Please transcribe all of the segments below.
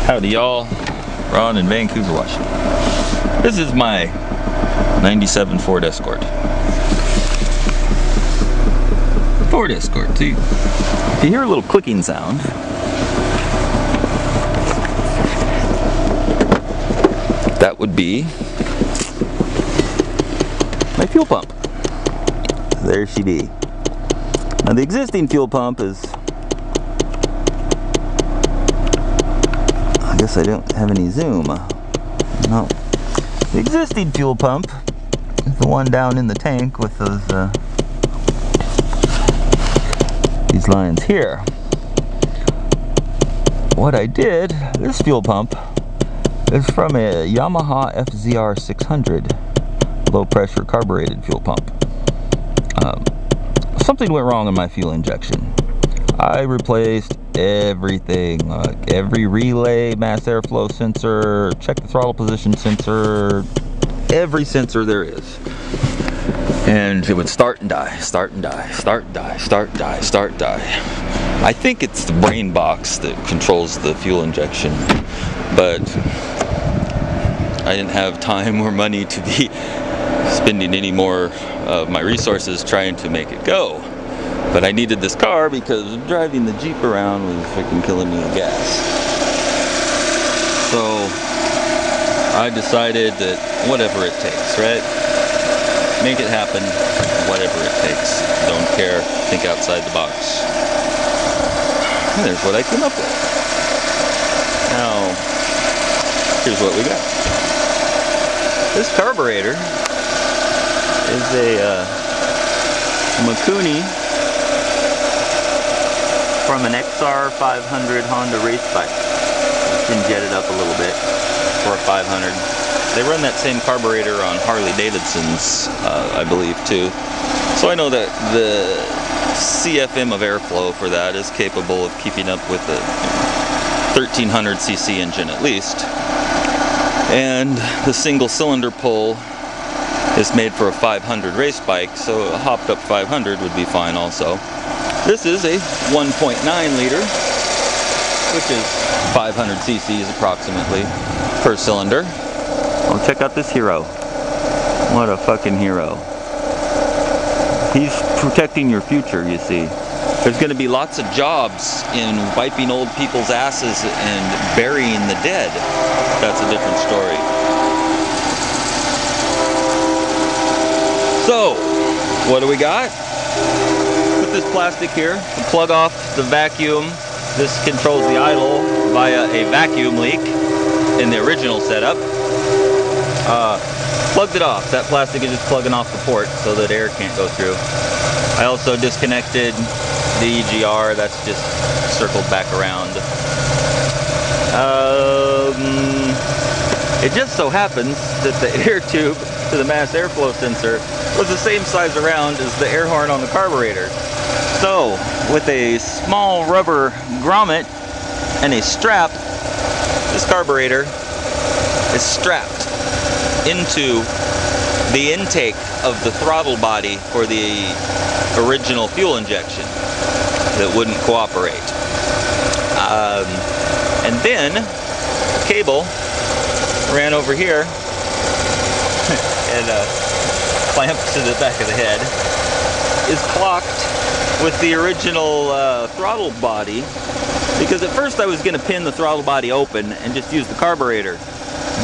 Howdy y'all, Ron in Vancouver, Washington. This is my 97 Ford Escort. Ford Escort, see, if you hear a little clicking sound, that would be my fuel pump. There she be. Now the existing fuel pump is, I guess I don't have any zoom. No. The existing fuel pump is the one down in the tank with those these lines here. What I did, this fuel pump is from a Yamaha FZR 600 low pressure carbureted fuel pump. Something went wrong in my fuel injection. I replaced everything, like every relay, mass airflow sensor, check the throttle position sensor, every sensor there is. And it would start and die, start and die, start and die, start, die, start, die. I think it's the brain box that controls the fuel injection, but I didn't have time or money to be spending any more of my resources trying to make it go. But I needed this car because driving the Jeep around was freaking killing me with gas. So I decided that whatever it takes, right? Make it happen, whatever it takes. Don't care, think outside the box. And there's what I came up with. Now, here's what we got. This carburetor is a Mikuni from an XR 500 Honda race bike. It's been jetted up a little bit for a 500. They run that same carburetor on Harley Davidson's, I believe, too. So I know that the CFM of airflow for that is capable of keeping up with the 1300cc engine at least. And the single cylinder pull is made for a 500 race bike, so a hopped up 500 would be fine also. This is a 1.9 liter, which is 500 cc's approximately per cylinder. Oh, check out this hero. What a fucking hero. He's protecting your future, you see. There's going to be lots of jobs in wiping old people's asses and burying the dead. That's a different story. So, what do we got? Put this plastic here to plug off the vacuum. This controls the idle via a vacuum leak in the original setup. Plugged it off. That plastic is just plugging off the port so that air can't go through. I also disconnected the EGR. That's just circled back around. It just so happens that the air tube to the mass airflow sensor was the same size around as the air horn on the carburetor. So, with a small rubber grommet and a strap, this carburetor is strapped into the intake of the throttle body for the original fuel injection that wouldn't cooperate. And then the cable ran over here and clamped to the back of the head, is clocked with the original throttle body, because at first I was going to pin the throttle body open and just use the carburetor,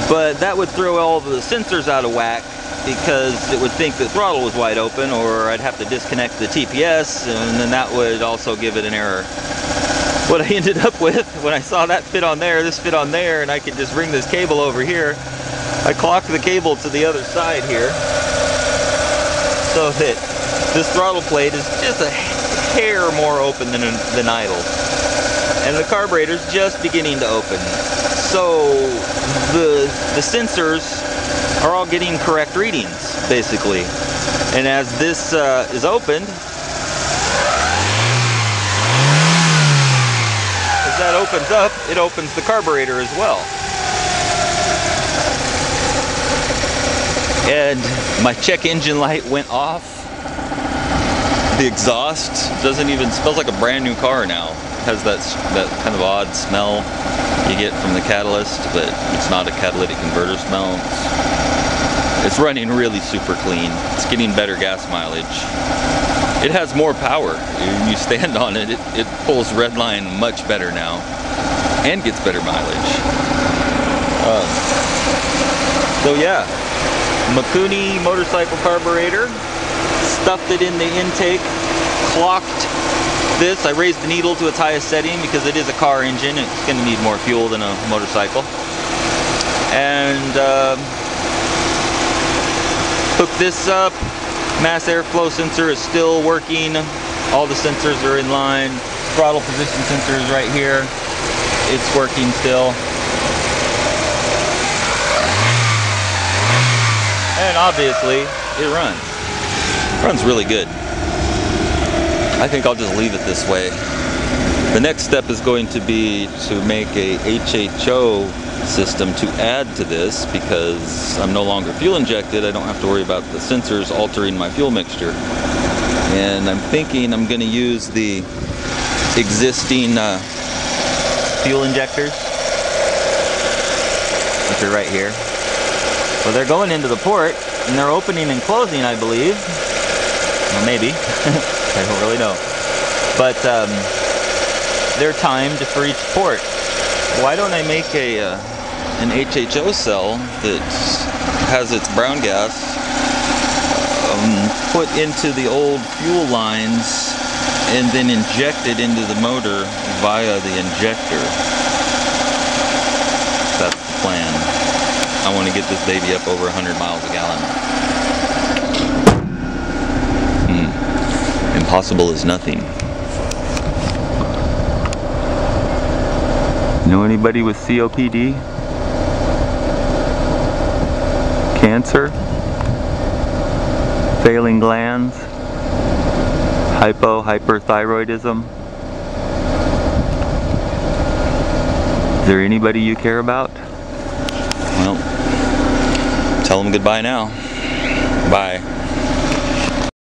but that would throw all the sensors out of whack because it would think the throttle was wide open, or I'd have to disconnect the TPS, and then that would also give it an error. What I ended up with, when I saw that fit on there, this fit on there, and I could just bring this cable over here, I clocked the cable to the other side here, so that this throttle plate is just a hair more open than idle. And the carburetor's just beginning to open. So the sensors are all getting correct readings, basically. And as this is opened, as that opens up, it opens the carburetor as well. And my check engine light went off. The exhaust doesn't even, smells like a brand new car now. It has that kind of odd smell. you get from the catalyst, but it's not a catalytic converter smell. It's running really super clean. It's getting better gas mileage. It has more power. When you stand on it, it pulls redline much better now and gets better mileage. So yeah, Mikuni motorcycle carburetor. Stuffed it in the intake, clocked this. I raised the needle to its highest setting because it is a car engine. It's going to need more fuel than a motorcycle. And hooked this up. Mass airflow sensor is still working. All the sensors are in line. Throttle position sensor is right here. It's working still. And obviously, it runs. Runs really good. I think I'll just leave it this way. The next step is going to be to make a HHO system to add to this, because I'm no longer fuel injected. I don't have to worry about the sensors altering my fuel mixture. And I'm thinking I'm going to use the existing fuel injectors, which are right here. Well, they're going into the port, and they're opening and closing, I believe. Well, maybe. I don't really know. But they're timed for each port. Why don't I make an HHO cell that has its brown gas put into the old fuel lines and then injected into the motor via the injector? That's the plan. I want to get this baby up over 100 miles a gallon. Impossible is nothing. Know anybody with COPD? Cancer? Failing glands? Hyperthyroidism? Is there anybody you care about? Well, tell them goodbye now. Bye.